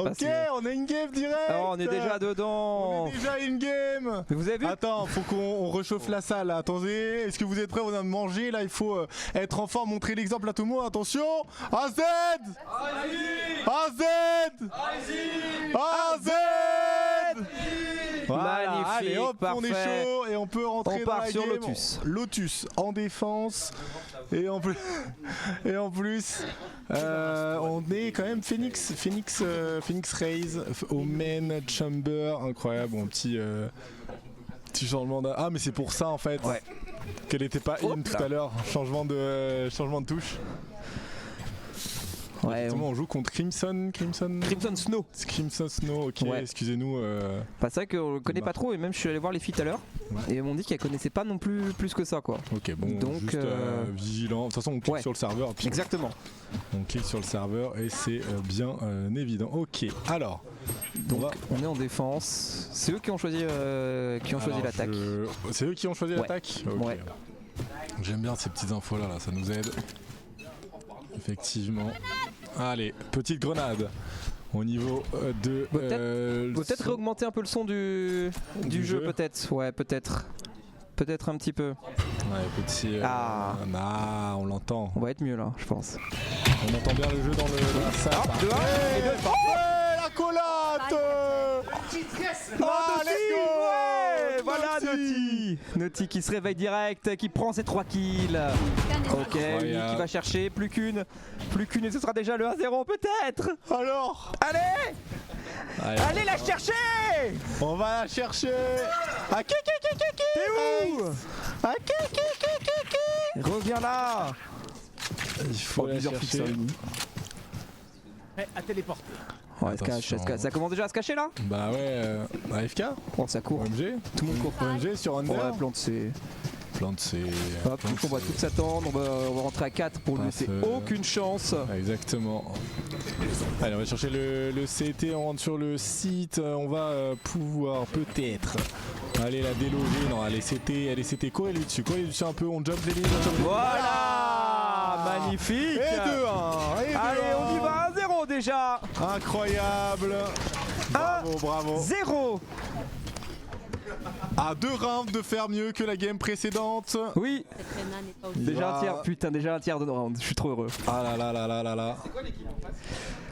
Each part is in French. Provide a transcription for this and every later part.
Ok, passer. on est in-game direct. Oh, on est déjà dedans. On est déjà in-game. Mais vous avez vu? Attends, faut qu'on réchauffe la salle là. Attendez, est-ce que vous êtes prêts? On vient de manger là, il faut être en forme, montrer l'exemple à tout le monde. Attention, AZ AZ AZ. Voilà, Magnifique, allez hop, on est parfait. chaud et on peut rentrer On dans part la sur game. Lotus. Lotus en défense et en plus, on est quand même Phoenix Raze au main chamber, incroyable, bon petit changement de... Ah mais c'est pour ça en fait qu'elle était pas in tout à l'heure, changement de touche. Ouais, on joue contre Crimson Snow. Ok, Ouais. excusez-nous. Bah, c'est vrai qu'on le connaît pas trop et même je suis allé voir les filles tout à l'heure et ils m'ont dit qu'elles connaissaient pas non plus que ça quoi. Ok, bon, donc juste vigilant. De toute façon, on clique sur le serveur. Puis exactement. On clique sur le serveur et c'est bien évident. Ok, alors. Donc on est en défense. C'est eux qui ont choisi l'attaque. C'est eux qui ont choisi l'attaque. Ok. Ouais. J'aime bien ces petites infos là, ça nous aide. Effectivement. Allez, petite grenade. Au niveau de... Peut-être réaugmenter un peu le son du jeu peut-être. Ouais, peut-être. Peut-être un petit peu. Ouais, petit... on l'entend. On va être mieux là, je pense. On entend bien le jeu dans la salle. La collate. Voilà Naughty qui se réveille direct, qui prend ses 3 kills. Ok, Uni qui va chercher, plus qu'une et ce sera déjà le 1-0 peut-être. Alors Allez la chercher. On va la chercher. T'es où? Reviens là. Il faut la chercher. Prêt à téléporter. Ouais, ça commence déjà à se cacher là. Bah ouais, AFK. Oh ça court. OMG. Tout le monde court. OMG sur Under. Ouais, plante c'est... Hop, on va tout s'attendre, on va rentrer à 4 pour lui laisser aucune chance. Exactement. Allez, on va chercher le CT, on rentre sur le site, on va pouvoir peut-être aller la déloger. Non, allez CT, courez lui dessus un peu, on jump les lignes. Voilà, magnifique. Et 2-1. Allez, on y va, 1-0 déjà. Incroyable. Bravo. 0. À 2 rounds de faire mieux que la game précédente. Oui. Déjà un tiers de round, je suis trop heureux. Ah là. C'est quoi l'équipe en face?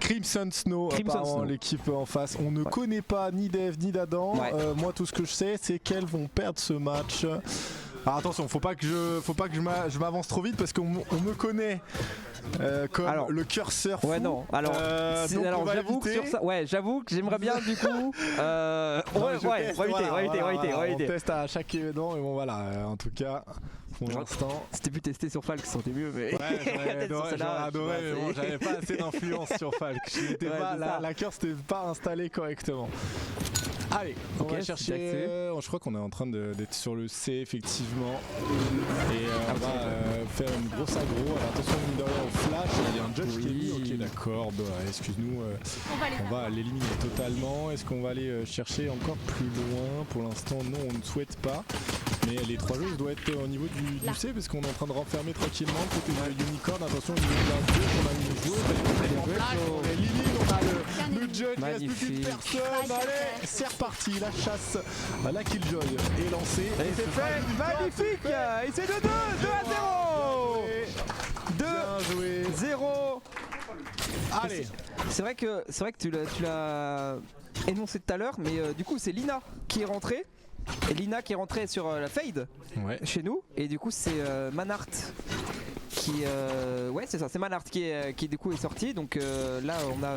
Crimson Snow, apparemment l'équipe en face. On ne connaît pas ni Dev ni d'Adam. Moi tout ce que je sais c'est qu'elles vont perdre ce match. Alors attention, faut pas que je m'avance trop vite parce qu'on me connaît comme le curseur fou. Ouais non. Alors j'avoue que sur ça, j'avoue que j'aimerais bien du coup. On va éviter. On teste à chaque événement et bon voilà. En tout cas. Pour l'instant. C'était plus testé sur Falk, c'était mieux mais. Ouais, j'aurais adoré mais bon, j'avais pas assez d'influence sur Falk. La curse n'était pas installée correctement. Allez, on va chercher. Je crois qu'on est en train d'être sur le C effectivement. Et on va faire une grosse aggro. Alors attention, mine de rien, au flash, il y a un judge qui est mis. Ok, d'accord, excuse-nous. On va l'éliminer totalement. Est-ce qu'on va aller chercher encore plus loin? Pour l'instant, non, on ne souhaite pas. Mais les 3 joueurs doivent être au niveau du C parce qu'on est en train de renfermer tranquillement côté Unicorn. Attention, il y a 2 qu'on a mis le joueur. On élimine, on a le judge, il reste plus qu'une personne. Allez, c'est reparti, la chasse à la Killjoy est lancée. Et c'est fait, magnifique. Et c'est 2-2, 2-0. Allez. C'est vrai que tu l'as énoncé tout à l'heure, mais du coup c'est Lina qui est rentrée. Et Lina qui est rentrée sur la fade chez nous. Et du coup c'est Manhart qui c'est ça, c'est Manhart qui du coup est sorti. Donc là on a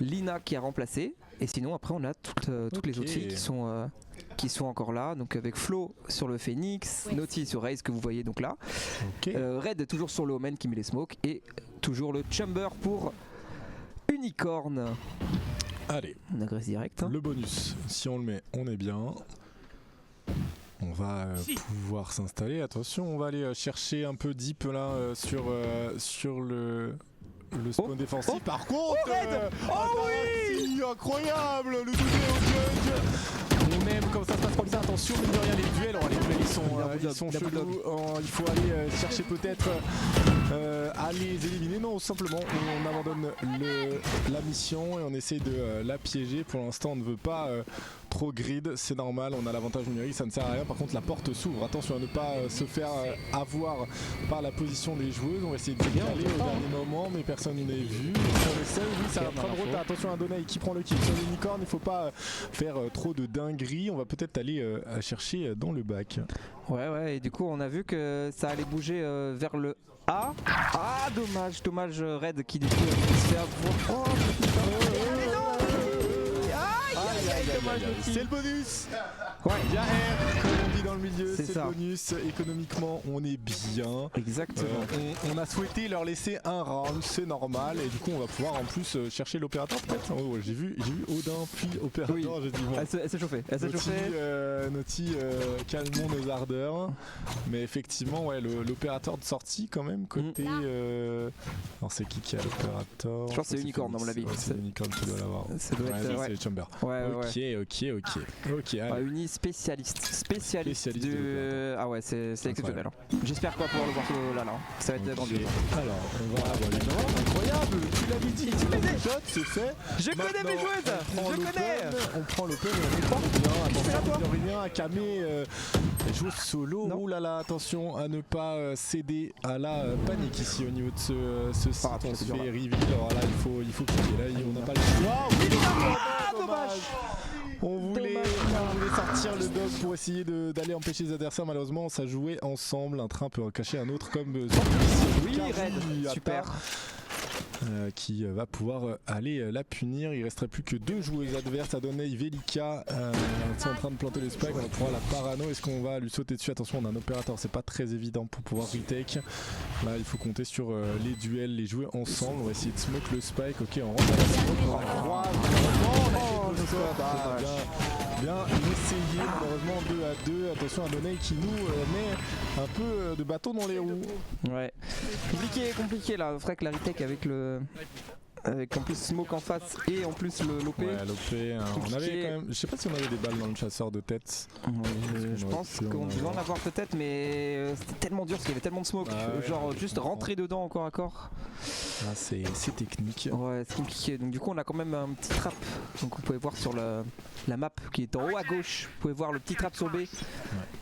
Lina qui a remplacé. Et sinon après on a toutes les autres filles qui sont encore là. Donc avec Flo sur le Phoenix, Naughty sur Raze que vous voyez donc là. Red toujours sur le Omen qui met les smokes. Et toujours le Chamber pour Unicorn. Allez, on agresse direct. Le bonus, si on le met, on est bien. On va pouvoir s'installer. Attention, on va aller chercher un peu deep là sur le spawn défensif. Par contre, oui, incroyable, le doublé au judge. Et même comment ça se passe comme ça. Attention, mine de rien, les duels ils sont chelous. Il faut aller chercher peut-être à les éliminer. Non, simplement on abandonne la mission et on essaye de la piéger. Pour l'instant on ne veut pas trop grid, c'est normal, on a l'avantage numérique, ça ne sert à rien. Par contre la porte s'ouvre, attention à ne pas se faire avoir par la position des joueuses. On va essayer de décaler au dernier moment mais personne n'est vu. On est seul, oui, ça va prendre route. Attention à Donai qui prend le kill sur l'unicorn, il faut pas faire trop de dingueries. On va peut-être aller chercher dans le bac. Ouais, et du coup on a vu que ça allait bouger vers le A. Ah dommage Red qui du coup se fait avoir. C'est le bonus. Ouais. Il y a R, comme on dit dans le milieu, c'est le ça. bonus. Économiquement, on est bien. Exactement. On a souhaité leur laisser un round, c'est normal. Et du coup, on va pouvoir en plus chercher l'opérateur peut-être. Oh, j'ai vu Odin puis opérateur. Oui. J'ai dit bon. Elle s'est chauffée. Naughty, calmons nos ardeurs. Mais effectivement, ouais, l'opérateur de sortie quand même côté. Alors c'est qui a l'opérateur? Je pense que c'est Unicorn dans mon avis. C'est Unicorn qui doit l'avoir. Ça doit être. C'est Chamber. Ok. Uni spécialiste de. Ah ouais, c'est exceptionnel. J'espère qu'on va pouvoir le voir là. Ça va être vendu. Alors, on va avoir les noms. Incroyable, tu l'avais dit. C'est fait. Je connais mes joueuses. On prend l'open et on est bien. Attention, rien à Kame. Joue solo. Ouh là là, attention à ne pas céder à la panique ici au niveau de ce site. On se fait reveal. Alors là, il faut cliquer. Là, on n'a pas le choix. Dommage. On voulait sortir le dog pour essayer d'aller empêcher les adversaires. Malheureusement, ça jouait ensemble. Un train peut cacher un autre comme oui, Red, super. Qui va pouvoir aller la punir. Il resterait plus que 2 joueuses adverses. Adonai, Velika sont en train de planter le spike. On va pouvoir la parano. Est-ce qu'on va lui sauter dessus? Attention, on a un opérateur, c'est pas très évident pour pouvoir retake. Là, il faut compter sur les duels, les jouer ensemble. On va essayer de smoke le spike. Ok, on rentre dans la smoke. Bien essayé, malheureusement 2-2. Attention à Donai qui nous met un peu de bâton dans les roues. Ouais, compliqué là. Vrai que la retake avec en plus smoke en face et en plus l'OP. Ouais, l'OP, on avait quand même. Je sais pas si on avait des balles dans le chasseur de tête. Je pense qu'on devait en avoir peut-être, mais c'était tellement dur parce qu'il y avait tellement de smoke. Juste rentrer dedans encore à corps. Ah, c'est technique. Ouais, c'est compliqué. Donc du coup on a quand même un petit trap. Donc vous pouvez voir sur la map qui est en haut à gauche. Vous pouvez voir le petit trap sur B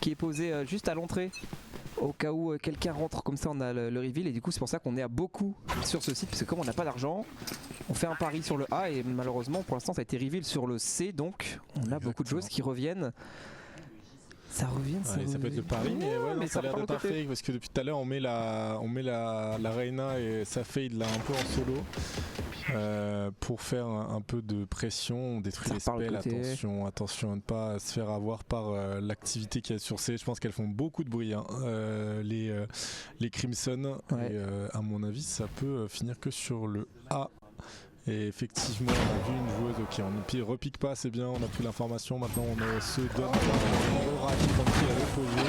qui est posé juste à l'entrée. Au cas où quelqu'un rentre comme ça, on a le reveal et du coup c'est pour ça qu'on est à beaucoup sur ce site parce que comme on n'a pas d'argent, on fait un pari sur le A et malheureusement pour l'instant ça a été reveal sur le C, donc on a beaucoup de joueuses qui reviennent. Ça revient, ça peut être le pari, mais ça a l'air d'être un fake parce que depuis tout à l'heure on met la Reina et sa fade là un peu en solo pour faire un peu de pression. On détruit les spells. Attention à ne pas se faire avoir par l'activité qu'il y a sur C. Je pense qu'elles font beaucoup de bruit, hein, les Crimson. Et à mon avis, ça peut finir que sur le A. Et effectivement, on a vu une joueuse, ok, on ne repique pas, c'est bien, on a pris l'information, maintenant on se donne l'aura qui avait posé.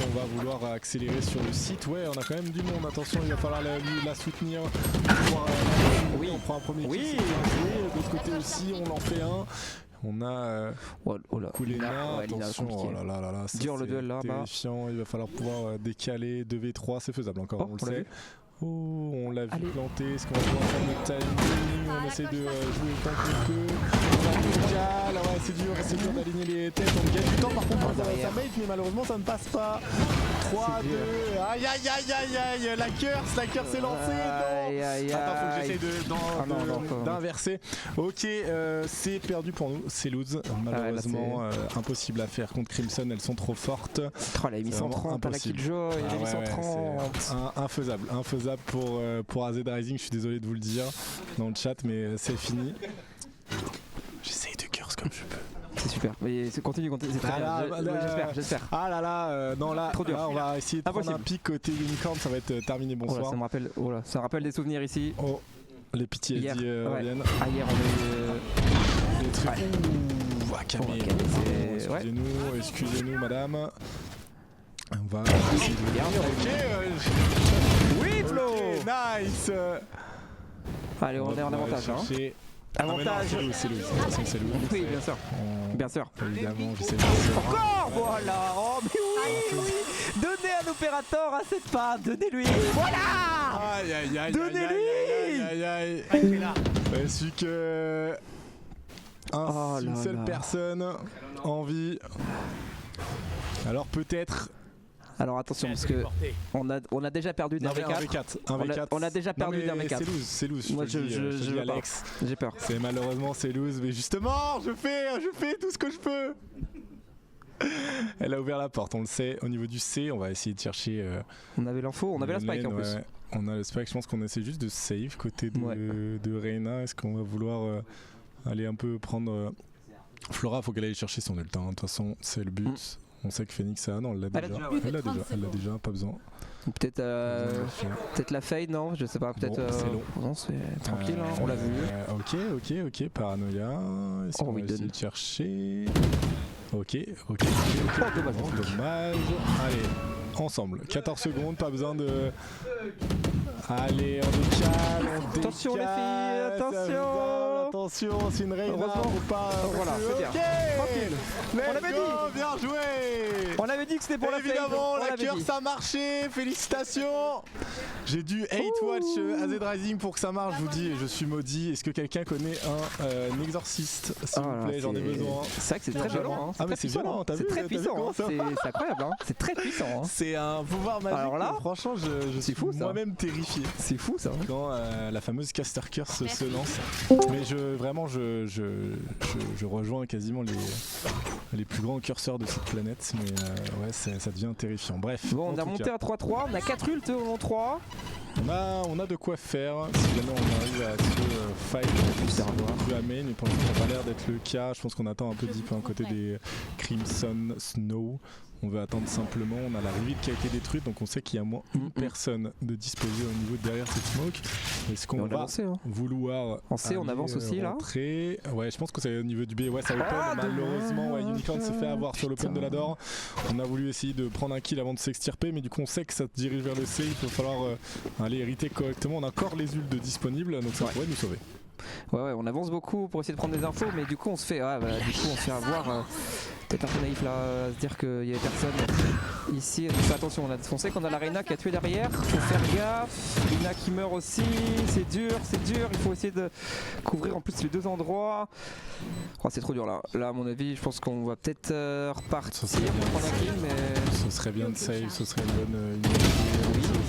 On va vouloir accélérer sur le site. Ouais, on a quand même du monde, attention, il va falloir la soutenir. On prend un premier kill, de l'autre côté aussi, on en fait un. On a Kulena, attention, oh là là, c'est dur le duel là, terrifiant, il va falloir pouvoir décaler 2v3, c'est faisable encore, on le sait. Oh, on l'a vu planter, est-ce qu'on va pouvoir faire notre timing? On essaie de jouer tant qu'on peut. On a le ouais, c'est dur d'aligner les têtes, on gagne du temps par contre ça mate, mais malheureusement ça ne passe pas. 3, 2, aïe, la curse est lancée. Attends, faut que j'essaie d'inverser. Ok, c'est perdu pour nous, c'est lose. Malheureusement, impossible à faire contre Crimson, elles sont trop fortes. Elle a mis 130 à la Killjoy, elle a mis 130. Infaisable pour AZ Rising, je suis désolé de vous le dire dans le chat, mais c'est fini. J'essaye de curse comme je peux. C'est super, mais continue, c'est très bien, j'espère. Ah là là, non là, trop dur. Là, on va essayer de prendre un pic côté Unicorn, ça va être terminé, bonsoir. Ça me rappelle des souvenirs ici. Oh, les pitiés reviennent. Hier on a eu... des trucs. Camille, excusez-nous madame. On va essayer de oui, Flo. Nice. Allez, on est en avantage. Avantage. C'est loose. Oui, bien sûr. Bien sûr. Évidemment, j'essaie de... Encore. Voilà. Oh mais oui. Donnez un opérateur à cette femme. Donnez-lui. Voilà. Aïe. Aïe. Il suffit que... une seule personne en vie. Alors peut-être... Alors attention parce que on a déjà perdu d'un V4. On a déjà perdu d'un V4. C'est loose. Moi je veux Alex. J'ai peur. Malheureusement c'est loose, mais justement je fais tout ce que je peux. Elle a ouvert la porte, on le sait. Au niveau du C, on va essayer de chercher. On avait l'info, on avait la spike en plus. On a le spike, je pense qu'on essaie juste de save côté de Reyna. Est-ce qu'on va vouloir aller un peu prendre Flora? Faut qu'elle aille chercher son ult. De toute façon, c'est le but. On sait que Phoenix a non, elle l'a déjà, pas besoin. Peut-être la fade, non? Je sais pas, peut-être. Bon, c'est long. Non, c'est tranquille, on l'a vu. Ok, paranoïa. Est-ce qu'on va essayer de chercher? Ok. Dommage. Allez, ensemble. 14 secondes, pas besoin de. Allez, on décale. Attention les filles, attention, c'est une Reyna. Heureusement, pas. Voilà, c'est bien. Tranquille. On l'avait dit. Bien joué. On avait dit que c'était pour la fade. Évidemment, la curse a marché. Félicitations. J'ai dû hate watch AZ Rising pour que ça marche. Je vous dis, je suis maudit. Est-ce que quelqu'un connaît un exorciste, s'il vous plaît? J'en ai besoin. C'est vrai que c'est très violent. Ah mais c'est violent. C'est très puissant. C'est incroyable. C'est très puissant. C'est un pouvoir magique. Alors là, franchement, je suis moi-même terrifié. C'est fou ça. Quand la fameuse caster curse se lance. Mais je rejoins quasiment les plus grands curseurs de cette planète. Mais ça devient terrifiant. Bref. Bon, on a monté à 3-3. On a 4 ults en 3. On a de quoi faire si jamais on arrive à se fight plus à main, mais pour l'instant ça n'a pas l'air d'être le cas. Je pense qu'on attend un peu deep côté des Crimson Snow. On veut attendre simplement, on a la reveal qui a été détruite, donc on sait qu'il y a moins une personne de disposer au niveau derrière cette smoke. Est-ce qu'on va vouloir en C, on avance aussi rentrer. Ouais, je pense que c'est au niveau du B. Ouais, ça open. Malheureusement, Unicorn s'est fait avoir sur l'open de la door. On a voulu essayer de prendre un kill avant de s'extirper, mais du coup on sait que ça se dirige vers le C. Il va falloir aller hériter correctement. On a encore les ults disponibles, donc ça pourrait nous sauver. Ouais, on avance beaucoup pour essayer de prendre des infos, mais du coup on se fait avoir. Peut-être un peu naïf là, à se dire qu'il y avait personne ici. Donc, attention, on sait qu'on a la Reyna qui a tué derrière. Faut faire gaffe. Lina qui meurt aussi. C'est dur. Il faut essayer de couvrir en plus les deux endroits. Oh, c'est trop dur là. Là, à mon avis, je pense qu'on va peut-être repartir pour prendre un kill, mais. Ce serait bien de save, ce serait une bonne.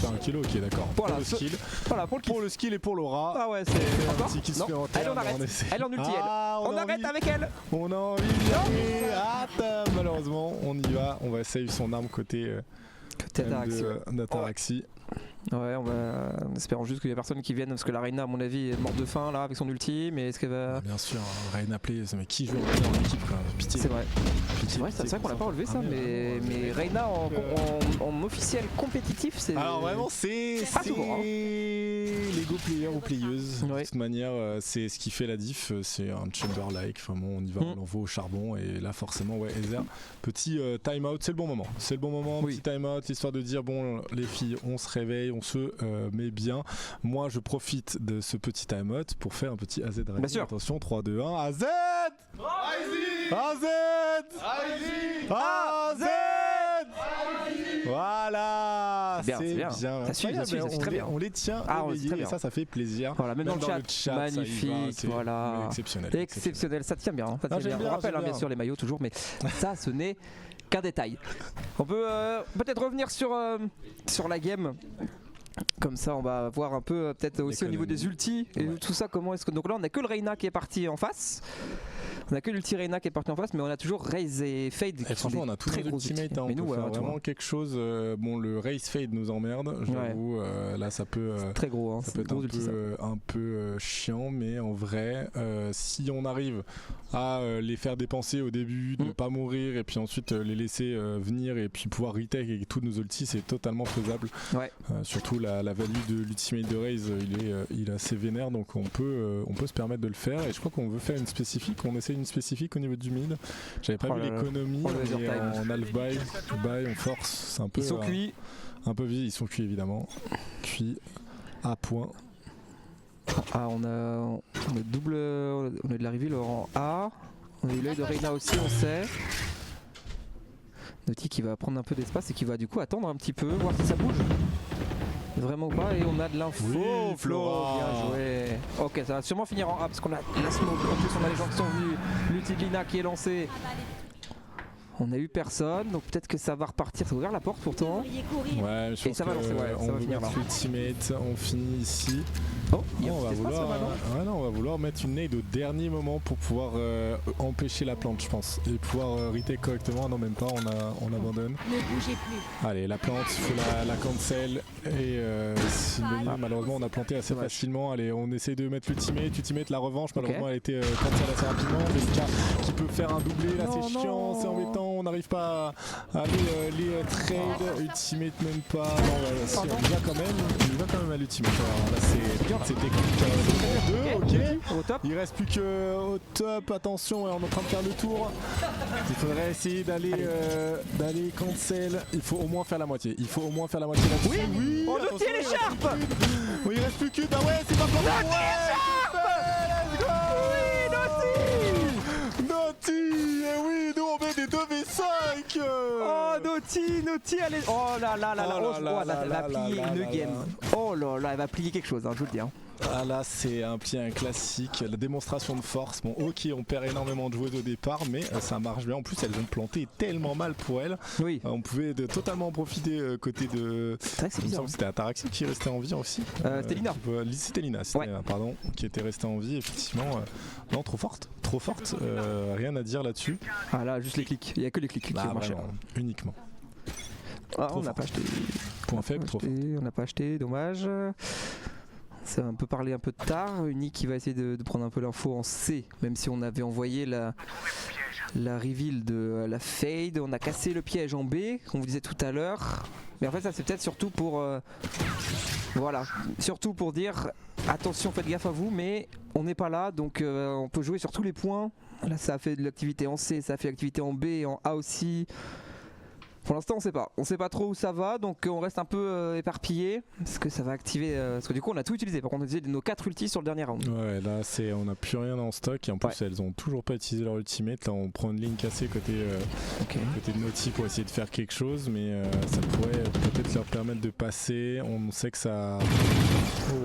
Un kilo, ok, d'accord. Voilà, pour le skill. Voilà, pour le skill et pour l'aura. Ah ouais, c'est encore. Elle, on arrête. Elle en ulti, on arrête avec elle. On a envie d'y aller. Malheureusement, on y va. On va save son arme côté d'Ataraxie. Ouais, en espérant juste qu'il y a personne qui vienne parce que la Reyna, à mon avis, est morte de faim là avec son ulti. Mais est-ce qu'elle va. Bien sûr, Reyna play, mais qui joue en équipe quoi? Pitié. C'est vrai. C'est vrai qu'on l'a pas relevé ça, mais Reyna en officiel compétitif, c'est. Alors vraiment, c'est les go player ou playeuse. De toute manière, c'est ce qui fait la diff. C'est un chamber-like. Enfin bon, on y va, on l'envoie au charbon. Et là, forcément, Ether, petit time out. C'est le bon moment. Petit time out, histoire de dire bon, les filles, on se réveille. On se met bien. Moi, je profite de ce petit time-out pour faire un petit AZ Rising. Bien sûr. Attention, 3, 2, 1. AZ Voilà. C'est bien. On les tient réveillés et ça fait plaisir. Voilà, même dans le chat magnifique. Voilà. Exceptionnel. Ça tient bien. On rappelle bien sûr les maillots toujours, mais ça, ce n'est qu'un détail. On peut peut-être revenir sur la game. Comme ça, on va voir un peu peut-être aussi au niveau des ultis et tout ça. Comment est-ce que donc là, on a que le Reyna qui est parti en face. On a que l'ulti Reyna qui est parti en face, mais on a toujours Raze et Fade qui sont on a tous les ultimates. On peut faire vraiment quelque chose. Bon, le Raze Fade nous emmerde. J'avoue, là, ça peut. Très gros. Ça peut être un peu chiant, mais en vrai, si on arrive à les faire dépenser au début, ne pas mourir, et puis ensuite les laisser venir et puis pouvoir retake avec tous nos ultis, c'est totalement faisable. Surtout la value de l'ultimate de Raze, il est assez vénère, donc on peut se permettre de le faire. Et je crois qu'on veut faire une spécifique. On essaie une spécifique au niveau du mid. J'avais pas vu l'économie. En half buy, on force. C'est un peu. Ils sont cuits. Un peu vite. Ils sont cuits évidemment. Cuits à point. Ah, on a double. On a de la reveal en A. On a eu l'œil de Reyna aussi, on sait. Naughty qui va prendre un peu d'espace et qui va du coup attendre un petit peu, voir si ça bouge. Vraiment ou pas, et on a de l'info. Oui, Flo, bien joué. Ok, ça va sûrement finir en A parce qu'on a la smoke. En plus, on a les gens qui sont venus. L'ulti de Lina qui est lancé. On a eu personne, donc peut-être que ça va repartir. Ça a ouvert la porte pourtant. Ouais, je pense ça va lancer, ouais, on ça va veut finir mettre l'ultimate, on finit ici. Oh, on va vouloir mettre une nade au dernier moment pour pouvoir empêcher la plante, je pense, et pouvoir retake correctement. Non, même pas, on abandonne. Ne bougez plus. Allez, la plante, il faut la cancel. Et malheureusement, on a planté assez facilement. Allez, on essaie de mettre l'ultimate, la revanche. Malheureusement, elle a été cancel assez rapidement. Veska qui peut faire un doublé, là c'est chiant, c'est embêtant. On n'arrive pas à aller les trades. Ultimate, même pas. Non, si, on y va quand même à l'ultimate. Là, c'est technique. Au top. Il reste plus que au top. Attention, on est en train de faire le tour. Il faudrait essayer d'aller cancel. Il faut au moins faire la moitié. Là-dessus. Oui. On nous tire l'écharpe. Il reste plus qu'une. Ah ouais, c'est pas pour moi. Naughty. Oui, nous on met des 2v5. Oh Naughty, allez. Oh là là, elle va plier une game. Oh là là, elle va plier quelque chose, je vous le dis. Ah là c'est un classique, la démonstration de force. Bon ok, on perd énormément de joueuses au départ, mais ça marche bien. En plus elles ont planté tellement mal pour elles. Oui. On pouvait totalement en profiter côté de... C'est vrai que c'est bizarre. C'était Ataraxi qui restait en vie aussi. C'était Lina. C'était Lina, pardon, qui était restée en vie effectivement. Non, trop forte. Rien à dire là-dessus. Ah là, juste les clics, il n'y a que les clics qui vont marcher. Uniquement. Ah, on n'a pas acheté. Point faible, trop fort. On n'a pas acheté, dommage. Ça va un peu parler un peu tard. Uni qui va essayer de prendre un peu l'info en C, même si on avait envoyé la reveal de la fade. On a cassé le piège en B, comme vous disait tout à l'heure. Mais en fait ça c'est peut-être surtout pour surtout pour dire attention, faites gaffe à vous, mais on n'est pas là, donc on peut jouer sur tous les points. Là ça a fait de l'activité en C, ça a fait l'activité en B et en A aussi. Pour l'instant on sait pas trop où ça va, donc on reste un peu éparpillé parce que ça va activer, parce que du coup on a tout utilisé. Par contre on a utilisé nos 4 ultis sur le dernier round. Ouais, là on n'a plus rien en stock et en plus elles ont toujours pas utilisé leur ultimate. Là on prend une ligne cassée côté de Naughty pour essayer de faire quelque chose, mais ça pourrait peut-être leur permettre de passer. On sait que ça...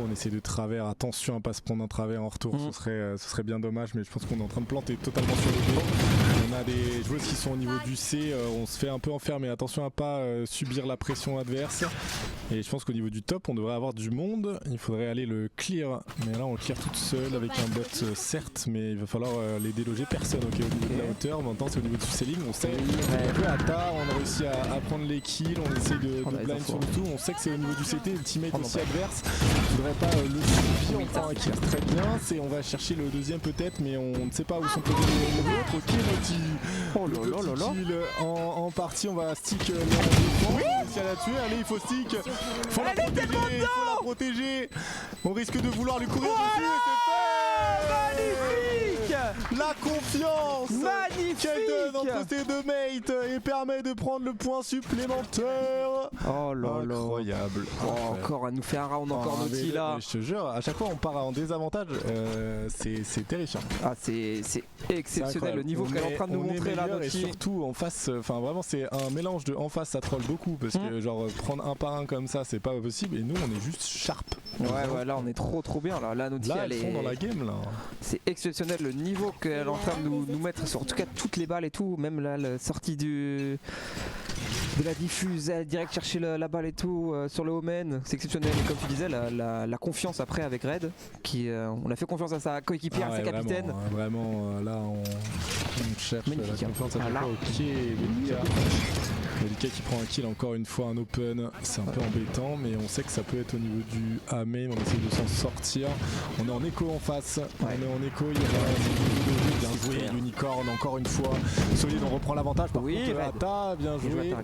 on essaie de travers, attention à pas se prendre un travers en retour, ce serait bien dommage, mais je pense qu'on est en train de planter totalement sur le dos. On a des joueuses qui sont au niveau du C, on se fait un peu enfermer, attention à pas subir la pression adverse. Et je pense qu'au niveau du top on devrait avoir du monde, il faudrait aller le clear, mais là on le clear toute seule avec un bot certes, mais il va falloir les déloger personne au niveau de la hauteur. Maintenant c'est au niveau du selling, on sait jouer à tard, on a réussi à prendre les kills, on essaie de blind sur le tout, on sait que c'est au niveau du CT, ultimate aussi adverse, il faudrait pas le suffire, on prend un kill très bien, on va chercher le deuxième peut-être, mais on ne sait pas où sont posés les autres. Ok Naughty, kill en partie, on va stick le réussi à la tuer, allez il faut stick, faut la protéger, on risque de vouloir lui courir dessus et c'est fait. Magnifique. La confiance qu'elle donne entre ces deux mates et permet de prendre le point supplémentaire. Oh là là, incroyable. Encore à nous faire un round encore Naughty là. Je te jure, à chaque fois on part en désavantage, c'est terrifiant. Ah c'est exceptionnel le niveau qu'elle est en train de nous montrer là Naughty. Et surtout en face, enfin vraiment c'est un mélange de en face ça troll beaucoup parce que genre prendre un par un comme ça c'est pas possible et nous on est juste sharp. Ouais là on est trop bien là Naughty elles sont dans la game là. C'est exceptionnel le niveau qu'elle est en train de nous mettre sur en tout cas toutes les balles et tout, même là la sortie de la diffuse, elle direct chercher la balle et tout sur le Omen, c'est exceptionnel. Et comme tu disais la confiance après avec Red qui on a fait confiance à sa coéquipière, à sa capitaine. Vraiment là on cherche magnifique, la confiance à chaque fois. Ok, Melika qui prend un kill encore une fois, un open, c'est un peu embêtant mais on sait que ça peut être au niveau du A main, on essaie de s'en sortir. On est en écho en face, on est en écho, il y a bien joué, l'unicorn encore une fois. Solide, on reprend l'avantage par contre Ata, bien joué.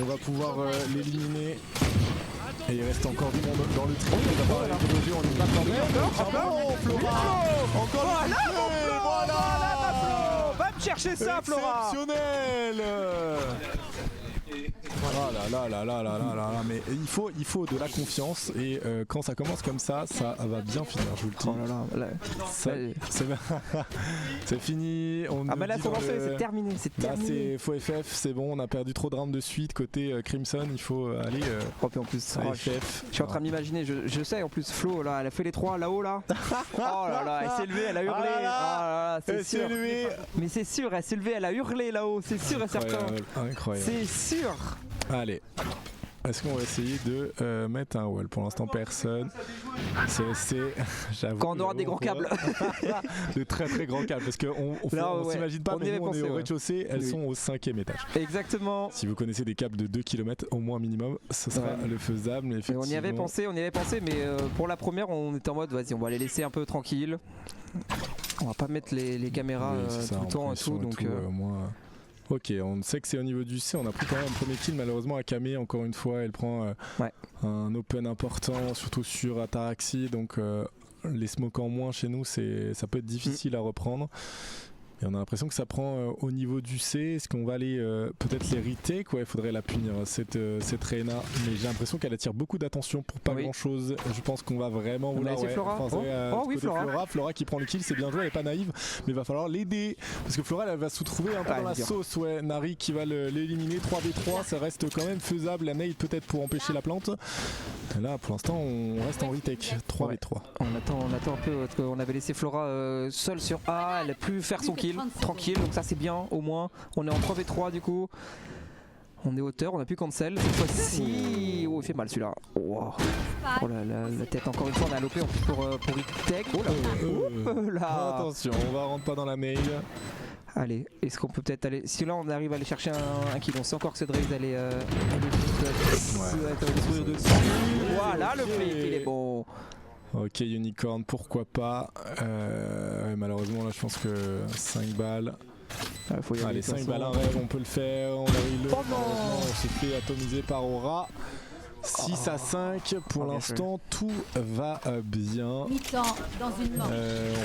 On va pouvoir l'éliminer. Et il reste encore du monde dans le tri. On est pas quand même. Flora. Encore voilà, va me chercher ça Flora. Exceptionnel. Oh là, mais il faut de la confiance et quand ça commence comme ça va bien finir, je vous le dis. Oh là. C'est fini. Ah bah là faut lancer, c'est terminé. Là c'est faux FF, c'est bon, on a perdu trop de rounds de suite côté Crimson, il faut aller en plus FF. Je suis en train de m'imaginer, je sais en plus Flo là, elle a fait les 3 là-haut là. Oh là là, elle s'est levée, elle a hurlé. C'est sûr. Mais c'est sûr, elle s'est levée, elle a hurlé là-haut, c'est sûr et certain. Incroyable. C'est sûr. Allez. Est-ce qu'on va essayer de mettre un wall? Pour l'instant, personne. Quand on aura des grands câbles. De très très grands câbles. Parce qu'on s'imagine pas, mais nous, on est au rez-de-chaussée, elles sont au 5e étage. Exactement. Si vous connaissez des câbles de 2 km au moins minimum, ce sera le faisable. Mais on y avait pensé, mais pour la première, on était en mode vas-y, on va les laisser un peu tranquilles. On va pas mettre les caméras tout le temps et tout. Donc. Ok, on sait que c'est au niveau du C, on a pris quand même un premier kill malheureusement à Kamé, encore une fois, elle prend un open important, surtout sur Ataraxi, donc les smokes en moins chez nous, ça peut être difficile à reprendre. Et on a l'impression que ça prend au niveau du C. Est-ce qu'on va aller peut-être les retake? Ouais, il faudrait la punir cette Reyna. Mais j'ai l'impression qu'elle attire beaucoup d'attention pour pas grand chose. Je pense qu'on va vraiment vouloir. Flora. Flora qui prend le kill, c'est bien joué, elle est pas naïve. Mais il va falloir l'aider. Parce que Flora elle va se trouver un peu dans la sauce. Ouais, Nari qui va l'éliminer. 3v3, ça reste quand même faisable. La nade peut-être pour empêcher la plante. Et là pour l'instant on reste en retake. 3v3. On attend un peu. Parce qu'on avait laissé Flora seule sur A. Elle a pu faire son kill. Tranquille, donc ça c'est bien au moins. On est en 3v3 du coup. On est hauteur, on a plus cancel. Cette fois-ci. Oh, il fait mal celui-là. Wow. Oh la tête, encore une fois, on a lopé en plus pour retake. Oh là. Attention, on va rentrer pas dans la mail. Allez, est-ce qu'on peut peut-être aller. Si là on arrive à aller chercher un kill, on sait encore que cette raise elle est. Voilà le flip, il est bon. Ok, Unicorn, pourquoi pas. Malheureusement là je pense que 5 balles. Allez, 5 balles un rêve, on peut le faire. On a eu le. On s'est fait atomiser par Aura. 6 à 5, pour l'instant tout va bien. On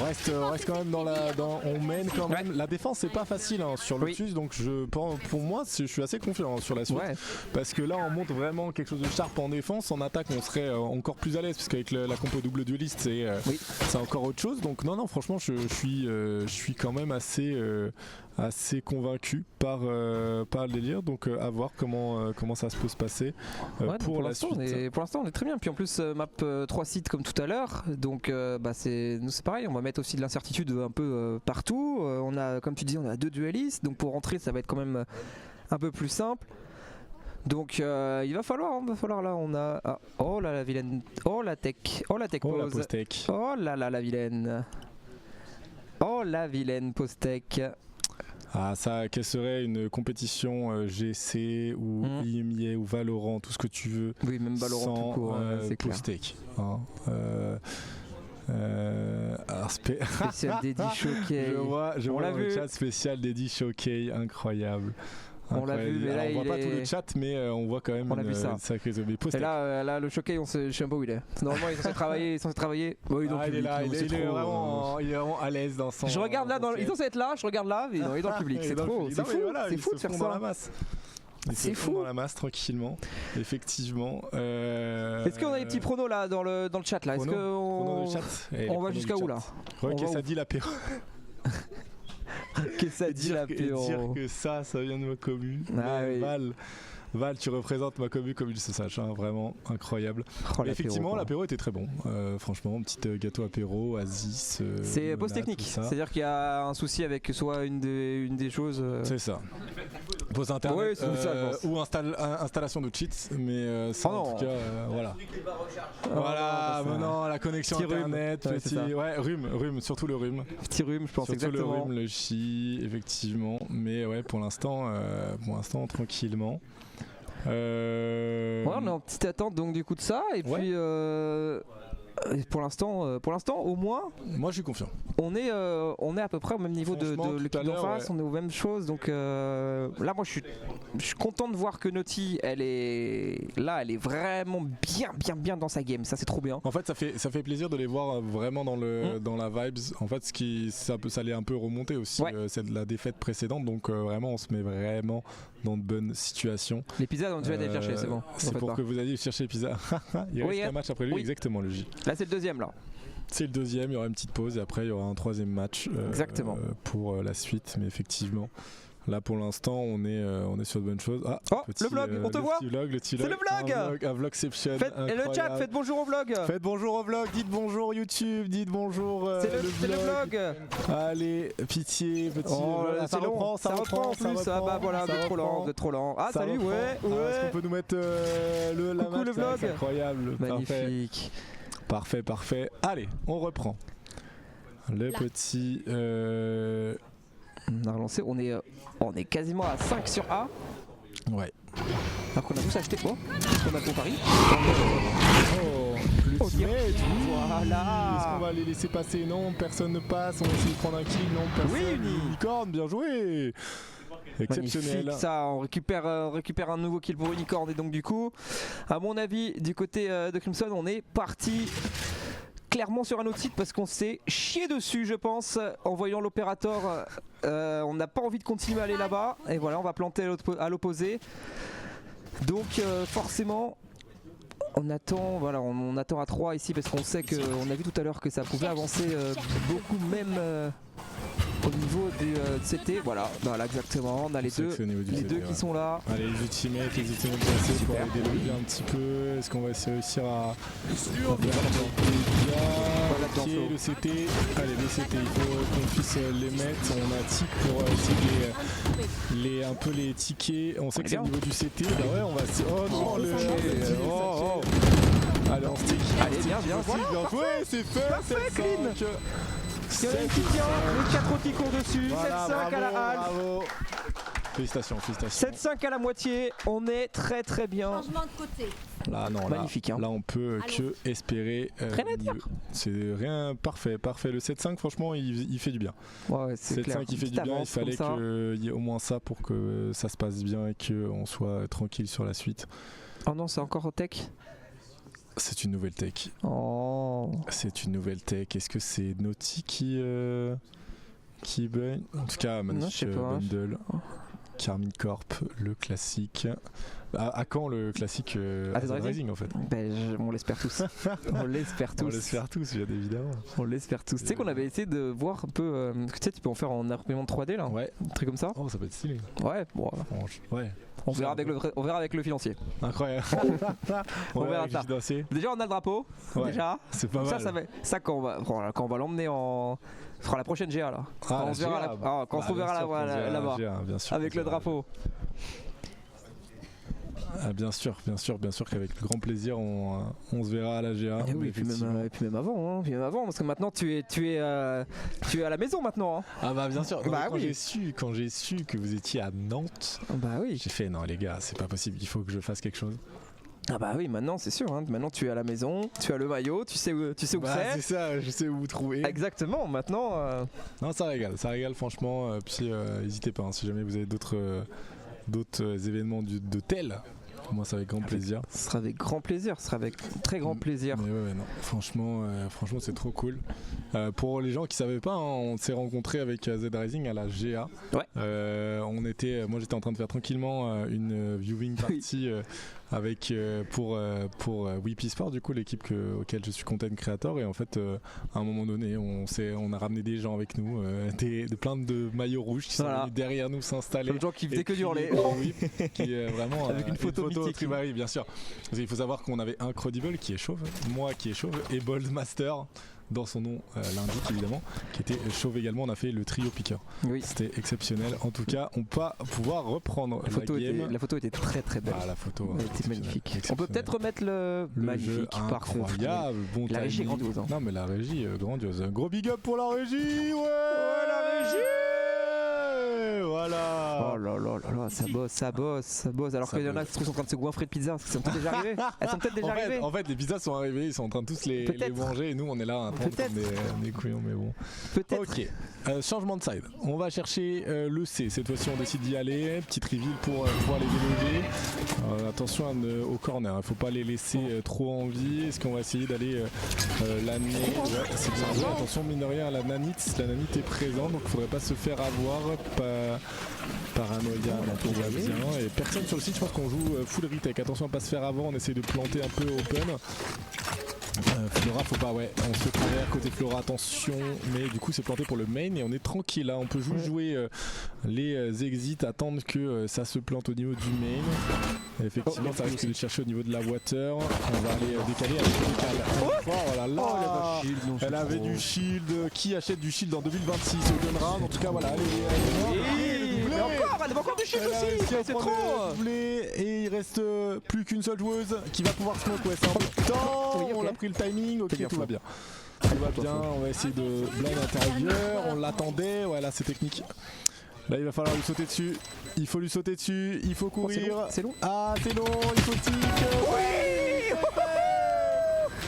reste quand même on mène quand même. La défense c'est pas facile sur Lotus, donc pour moi je suis assez confiant sur la suite. Parce que là on monte vraiment quelque chose de sharp en défense, en attaque on serait encore plus à l'aise, parce qu'avec la compo double dueliste c'est encore autre chose. Donc non franchement je suis quand même assez convaincu par le délire, donc à voir comment ça peut se passer pour la suite. Pour l'instant on est très bien, puis en plus map 3 sites comme tout à l'heure, donc c'est pareil, on va mettre aussi de l'incertitude un peu partout. On a, comme tu dis, on a 2 duellistes, donc pour rentrer ça va être quand même un peu plus simple. Donc il va falloir là on a oh là la vilaine, oh la tech pause, oh là la vilaine, oh la vilaine pause tech. Ah ça, quelle serait une compétition GC ou IMIA ou Valorant, tout ce que tu veux. Oui, même Valorant tout court, c'est clair. Post-tech. Spécial Daddy Showcase. Je vois le chat spécial Daddy Showcase, incroyable. On l'a vu, mais là on voit pas tout le chat, mais on voit quand même une sacrée zombie. Et là le showcase, je sais pas où il est. Normalement il est censé travailler. Bon, il est vraiment à l'aise dans son. Je regarde là, il est censé être là, je regarde là, mais non, il est dans le public. C'est trop, c'est fou de faire ça. C'est fou dans la masse tranquillement, effectivement. Est-ce qu'on a des petits pronos là dans le chat là? Est-ce qu'on va jusqu'à où là? Ok, ça dit l'apéro. Qu'est-ce que ça dit l'apéro? Dire que ça vient de ma commune. Val, tu représentes ma commune comme il se sache, vraiment incroyable. Effectivement, l'apéro était très bon. Franchement, petit gâteau apéro, Aziz. C'est pause technique, c'est-à-dire qu'il y a un souci avec soit une des choses. C'est ça. Pause internet ou installation de cheats, mais en tout cas, voilà. Voilà, maintenant la connexion internet, rhume, surtout le rhume. Petit rhume, je pense, surtout exactement. Le rhume, le chi, effectivement, mais pour l'instant, tranquillement. On est en petite attente donc du coup de ça, et puis pour l'instant au moins moi je suis confiant. On est à peu près au même niveau de l'équipe d'en face, on est aux mêmes choses, donc là moi je suis content de voir que Naughty elle est vraiment bien dans sa game, ça c'est trop bien. En fait ça fait plaisir de les voir vraiment dans la vibes. En fait ça allait un peu remonter aussi, c'est de la défaite précédente, donc vraiment on se met vraiment de bonnes situations. Les pizzas, on déjà été chercher, c'est bon. C'est pour que vous alliez chercher les pizzas. Il reste un match après lui, exactement le J. Là c'est le deuxième là. C'est le deuxième, il y aura une petite pause et après il y aura un troisième match pour la suite, mais effectivement. Là pour l'instant on est sur de bonnes choses. Ah, le vlog, on te voit. C'est le vlog. Un vlogception. Et le chat, faites bonjour au vlog. Faites bonjour au vlog, dites bonjour YouTube, dites bonjour c'est le vlog. Allez, pitié, petit. Ça reprend en plus. Ah bah voilà, vous êtes trop lent. Ah salut, ouais. Est-ce qu'on peut nous mettre la coucou le vlog. C'est incroyable. Magnifique. Parfait. Allez, on reprend. Le petit. On a relancé, on est quasiment à 5 sur A. Ouais. Alors qu'on a tous acheté quoi? Qu'est-ce qu'on a pour Paris? Le teammate, voilà. Est-ce qu'on va les laisser passer? Non, personne ne passe. On va essayer de prendre un kill. Non, personne. Oui, Unicorn, bien joué. Exceptionnel. Magnifique, ça, on récupère un nouveau kill pour Unicorn. Et donc du coup, à mon avis, du côté de Crimson, on est parti clairement sur un autre site parce qu'on s'est chié dessus, je pense, en voyant l'opérateur. On n'a pas envie de continuer à aller là-bas. Et voilà, on va planter à l'opposé. Donc forcément, on attend à 3 ici parce qu'on sait qu'on a vu tout à l'heure que ça pouvait avancer beaucoup, même au niveau du CT. Voilà, exactement. On a les deux qui sont là. Allez, les ultimates placés pour aller développer un petit peu. Est-ce qu'on va réussir à bloquer le CT? Allez, le CT, il faut qu'on puisse les mettre. On a tic pour essayer un peu les tickets. On sait que c'est au niveau du CT. Bah ouais, on va. Oh non, allez, on stick. Allez, bien joué, c'est fait. Parfait, clean. Il y en a une qui tient, les 4 autres qui courent dessus, 7-5 à la halle. Bravo. Félicitations. 7-5 à la moitié, on est très bien. Changement de côté. Là, non, magnifique. Là, on peut que espérer. Rien à dire. C'est rien, parfait. Le 7-5, franchement, il fait du bien. Ouais, c'est 7-5, il fait du bien. Il fallait qu'il y ait au moins ça pour que ça se passe bien et qu'on soit tranquille sur la suite. Oh non, c'est encore au tech. C'est une nouvelle tech. Oh. C'est une nouvelle tech. Est-ce que c'est Naughty qui bug? En tout cas, magnifique bundle. Carmine Corp, le classique. À quand le classique Rising en fait? On l'espère tous. On l'espère tous, bien évidemment. On l'espère tous. Tu sais qu'on avait essayé de voir un peu. Tu sais, tu peux en faire en imprimante 3D là. Ouais. Un truc comme ça. Oh, ça peut être stylé. Ouais, bon. Ouais. On verra avec le financier. Incroyable. on verra ça. Déjà, on a le drapeau. Ouais. Déjà. C'est pas mal. Ça quand on va l'emmener en. Ce sera la prochaine GA là. Quand on se reverra là-bas. Avec le drapeau. Ah, bien sûr qu'avec grand plaisir on se verra à la GA. Et oui, et puis même avant, parce que maintenant tu es à la maison maintenant. Hein. Ah bah bien sûr. Quand j'ai su que vous étiez à Nantes, bah oui. J'ai fait non les gars, c'est pas possible, il faut que je fasse quelque chose. Ah bah oui, maintenant c'est sûr, hein. Maintenant tu es à la maison, tu as le maillot, tu sais où c'est. C'est ça, je sais où vous trouver. Exactement, maintenant. Non, ça régale franchement. Puis n'hésitez pas, hein, si jamais vous avez d'autres événements de tel. Moi, c'est avec grand plaisir. Ce sera avec grand plaisir, ce sera avec très grand plaisir. Mais ouais, non, franchement, c'est trop cool. Pour les gens qui savaient pas, hein, on s'est rencontrés avec Z Rising à la GA. Ouais. Moi, j'étais en train de faire tranquillement une viewing party avec pour Whippy Sport, du coup, l'équipe auquel je suis content creator. Et en fait, à un moment donné, on a ramené des gens avec nous, plein de maillots rouges qui sont venus derrière nous s'installer. Des gens qui faisaient que hurler. Oui, qui vraiment avec une photo mythique. Oui, bien sûr. Parce qu'il faut savoir qu'on avait un Crodible qui est chauve, moi qui est chauve, et Boldmaster dans son nom l'indique évidemment, qui était chauve également. On a fait le trio piqueur. Oui. C'était exceptionnel. En tout cas, on va pouvoir reprendre la photo était très belle. Ah, la photo était magnifique. On peut peut-être remettre le magnifique, parfait. Incroyable, bon la régie grandiose. Hein. Non mais la régie grandiose. Un gros big up pour la régie. Ouais, la régie. Voilà. Oh là, ça bosse. Alors qu'il y en a qui sont en train de se goinfrer de pizza, parce qu'elles sont peut-être déjà arrivées. Elles sont peut-être déjà arrivées. En fait, les pizzas sont arrivées, ils sont en train de tous les manger et nous on est là en train de des couillons, mais bon. Peut-être. Ok. Changement de side. On va chercher le C. Cette fois-ci, on décide d'y aller. Petite reveal pour pouvoir les déloger. Attention au corner. Il faut pas les laisser trop en vie. Est-ce qu'on va essayer d'aller l'amener? Ouais, c'est bien joué. Attention, mine de rien, la nanite est présente, donc il faudrait pas se faire avoir par paranoïa, on va bien. Et personne sur le site, je pense qu'on joue full retake. Attention à pas se faire avant, on essaie de planter un peu open. Flora, faut pas, ouais, on se travers côté Flora, attention, mais du coup c'est planté pour le main et on est tranquille là, on peut jouer les exits, attendre que ça se plante au niveau du main. Et effectivement, ça risque de chercher au niveau de la water. On va aller décaler avec le décal. Oh là là, elle avait du shield. Qui achète du shield en 2026 au gun round? En tout cas, voilà, mais encore, elle avait encore du shield aussi, c'est trop. Et il reste plus qu'une seule joueuse qui va pouvoir smoke. Ouais, c'est un peu de temps. On a pris le timing, ok, tout va bien. Tout va bien, on va essayer de blind intérieur. On l'attendait, ouais, là c'est technique. Là il va falloir lui sauter dessus. Il faut lui sauter dessus, il faut courir. C'est long. Ah, c'est long, il faut stick. Oui.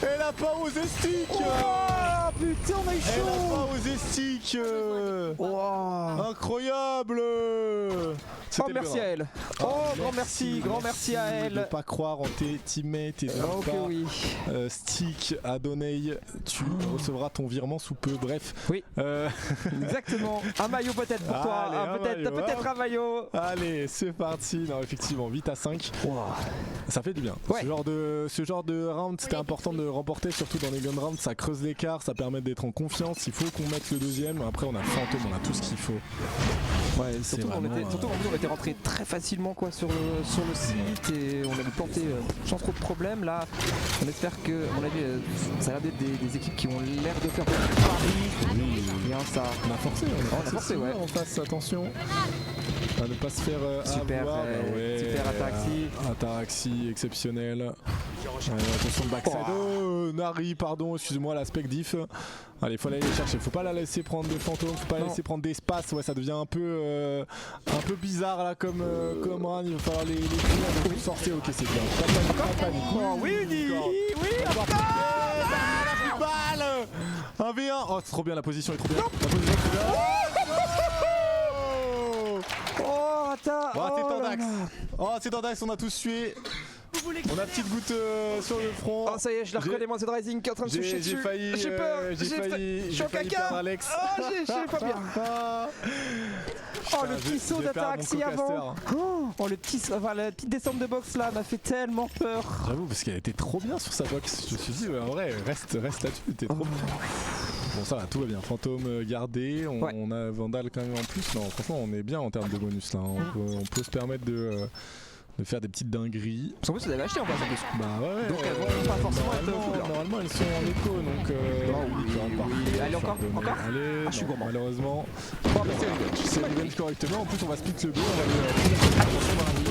Elle a pas osé stick. Oh putain, on a eu chaud. Elle a pas osé stick. Incroyable. Oh merci à elle. Oh grand merci à elle. Ne pas croire en tes teammates et stick à donner. Tu recevras ton virement sous peu. Bref. Oui. Exactement. Un maillot peut-être pour toi. Peut-être un maillot. Allez, c'est parti. Non, effectivement, 8 à 5. Ça fait du bien. Ouais. Ce genre de round, c'était important de remporter, surtout dans les gun rounds. Ça creuse l'écart, ça permet d'être en confiance. Il faut qu'on mette le deuxième. Après, on a le fantôme, on a tout ce qu'il faut. Ouais, surtout on était rentré très facilement quoi sur le site et on avait planté sans trop de problèmes. Là, on espère que, à mon avis, ça a l'air d'être des équipes qui ont l'air de faire Paris. Bien ça. On a forcé, ouais. On fasse attention à ne pas se faire super Ataraxie. Ataraxie exceptionnel. Attention le backside. Nari, pardon, excuse-moi, l'aspect diff. Allez, faut aller les chercher, faut pas la laisser prendre des fantômes, faut pas la laisser prendre d'espace. Ouais, ça devient un peu bizarre là comme run. Il va falloir les finir de sortir. Ok, c'est bien. Pas panique. Oui, la balle. 1v1. Oh, c'est trop bien, la position est trop bien. La position est trop bien. Oh, attends. C'est Tandax, on a tous tué. On a petite goutte sur le front. Oh ça y est, je la reconnais, moi c'est Rising qui est en train de se chier dessus. J'ai peur, je suis en caca. Alex. Oh j'ai pas bien. Oh le petit saut d'Ataraxie avant. Oh le petit, la petite descente de box là m'a fait tellement peur. J'avoue parce qu'elle était trop bien sur sa box. Je me suis dit en vrai reste là-dessus, t'es trop bien. Bon ça va, tout va bien. Fantôme gardé, on a Vandal quand même en plus. Non franchement on est bien en termes de bonus là. On peut se permettre de faire des petites dingueries. En plus, vous avez acheté en place en plus. Bah ouais. Donc elles vont pas forcément être. Normalement, elles sont en écho donc. Oui. Allez, encore. Allez, je suis gourmand. Malheureusement. C'est revenge correctement. En plus, on va split le B.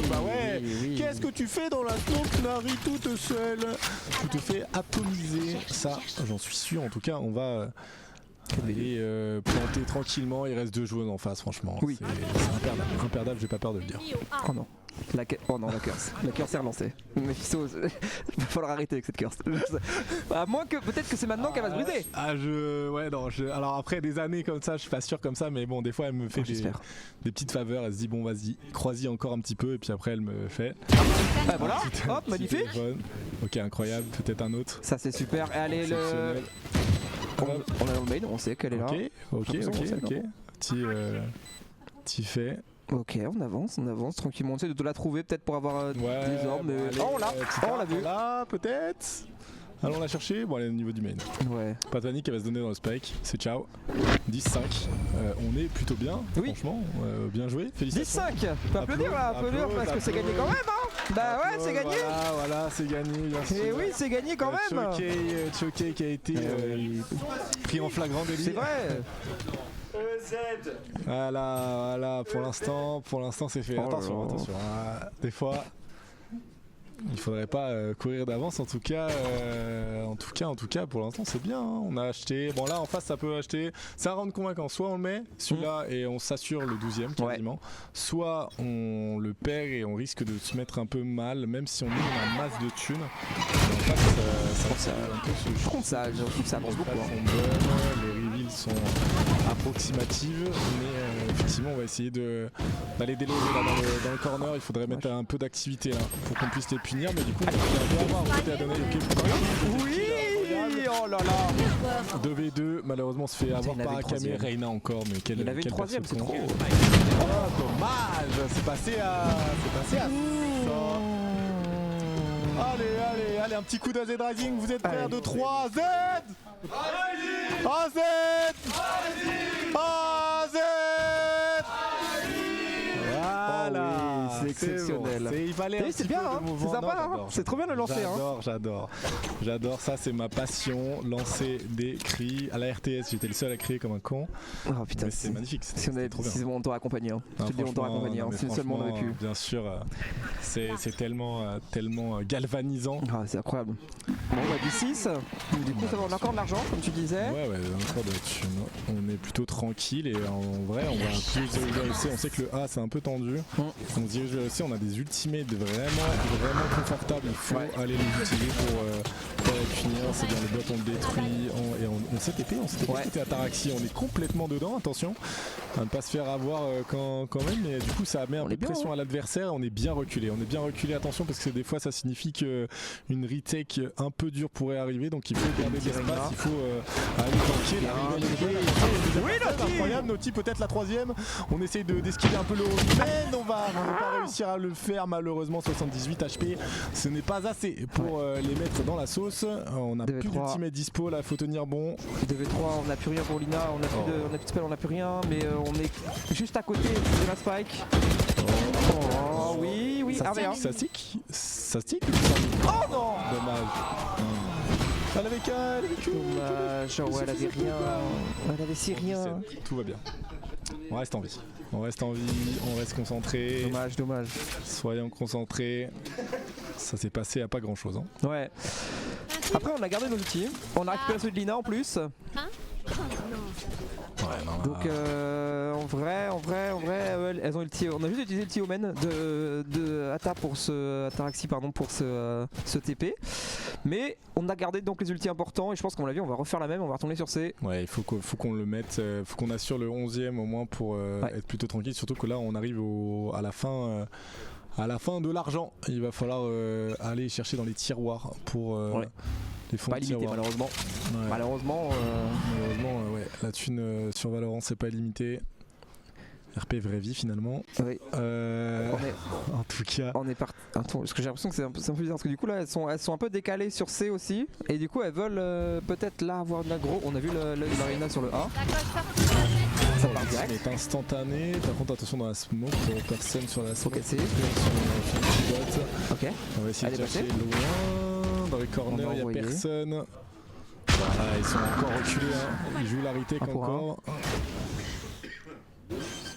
Bah ouais. Qu'est-ce que tu fais dans la smoke, Nari, toute seule? Tu te fais atomiser. Ça, j'en suis sûr. En tout cas, on va. Et planter tranquillement, il reste 2 joueurs en face franchement. Oui. C'est imperdable, j'ai pas peur de le dire. Oh non. La curse. La curse est relancée. Mephisto, il va falloir arrêter avec cette curse. À moins que peut-être que c'est maintenant qu'elle va se briser. Alors après des années comme ça, je suis pas sûr comme ça, mais bon des fois elle me fait des petites faveurs, elle se dit bon vas-y, crois-y encore un petit peu et puis après elle me fait. Ah voilà, hop, magnifique. Ok, incroyable, peut-être un autre. Ça c'est super. Et allez on est dans le mail, on sait qu'elle est là. Ok. Petit fait. Ok, on avance tranquillement. On essaie de la trouver peut-être pour avoir des orbes. Mais... on l'a vu. Là, peut-être. Allons la chercher. Bon, elle est au niveau du main. Ouais. Pas de panique, elle va se donner dans le spike. C'est ciao. 10-5. On est plutôt bien. Oui. Franchement, bien joué. Félicitations. 10-5. Peut applaudir parce que c'est gagné quand même. Bah ouais, c'est gagné. Voilà, c'est gagné. Bien sûr. Et oui, c'est gagné quand même. Choqué qui a été pris en flagrant délit. C'est vrai. Voilà, pour l'instant c'est fait. Attention. Des fois, il faudrait pas courir d'avance. En tout cas, pour l'instant c'est bien. On a acheté. Bon là en face ça peut acheter. C'est un round convaincant. Soit on le met celui-là et on s'assure le 12e quasiment. Soit on le perd et on risque de se mettre un peu mal, même si on a masse de thunes. Je trouve ça avance beaucoup. Les reveals sont approximatives, mais effectivement on va essayer d'aller déloger là dans le corner. Il faudrait mettre un peu d'activité là pour qu'on puisse les punir, mais du coup on va avoir à donner. Oui, là là là. 2v2, malheureusement on se fait avoir par Akame, Reina encore, mais quel il avait une troisième, c'est trop. Oh dommage, c'est passé à ça. Allez, un petit coup d'AZ Rising, vous êtes prêts à 2-3, Z AZ Voilà, c'est exceptionnel. Bon. Il fallait c'est bien, hein, c'est sympa, hein, c'est trop bien de lancer. J'adore, ça c'est ma passion, lancer des cris. À la RTS, j'étais le seul à crier comme un con. Oh putain, c'est magnifique. Si on t'aurait accompagné, hein. Je te dis, on t'aurait accompagné, si seulement on avait pu. Bien sûr, c'est tellement galvanisant. Ah, c'est incroyable. Bon, bah, du 6, du coup, ça va encore de l'argent, comme tu disais. Ouais, encore de thunes. On est plutôt tranquille et en vrai, on va un peu se on sait que le A c'est un peu tendu. On se dirige aussi, on a des ultimates vraiment confortables. Il faut aller les utiliser pour finir. C'est bien, les bots on le détruit et on s'est TP, côté Ataraxie, on est complètement dedans, attention à ne pas se faire avoir quand même, mais du coup ça met un peu de pression à l'adversaire. On est bien reculé, attention parce que des fois ça signifie qu'une retake un peu dure pourrait arriver, donc il faut garder de l'espace, il faut aller tanker. Incroyable, Naughty peut-être la troisième, on essaye d'esquiver un peu le haut, mais on va pas réussir à le faire malheureusement. 78 HP, ce n'est pas assez pour les mettre dans la sauce. On a plus d'ultimate dispo là, faut tenir bon. 2v3, on n'a plus rien pour Lina, on a plus de spell, on n'a plus rien, mais on est juste à côté de la spike. Oh oui, ça stick. Oh non, dommage. Elle avait qu'elle. Dommage, elle avait rien. Elle avait si rien. Tout va bien. On reste en vie, on reste concentré. Dommage. Soyons concentrés. Ça s'est passé à pas grand chose. Hein. Ouais. Après on a gardé nos outils. On a récupéré ceux de Lina en plus. Donc en vrai, elles ont ulti, on a juste utilisé le T-Omen de Ata pour ce Ataraxie pour ce TP. Mais on a gardé donc les ultis importants et je pense qu'on l'a vu, on va refaire la même, on va retourner sur C. Ouais, il faut qu'on le mette, faut qu'on assure le 11e au moins pour être plutôt tranquille, surtout que là on arrive à la fin. À la fin de l'argent, il va falloir aller chercher dans les tiroirs pour les fonds pas de limité tiroirs. malheureusement. Ouais. Malheureusement, la thune sur Valorant c'est pas illimité. RP vraie vie finalement. Oui. En tout cas. On est parti. Attends, parce que j'ai l'impression que c'est un peu bizarre parce que du coup là elles sont un peu décalées sur C aussi et du coup elles veulent peut-être là avoir de l'aggro. On a vu l'arena sur le A. Ça part direct. C'est instantané. Par contre attention dans la smoke, personne sur la smoke. Ok, c'est. Ok. On va essayer de chercher loin. Dans les corners il n'y a personne. Voilà, ils sont encore reculés. Hein. Ils jouent la retake encore.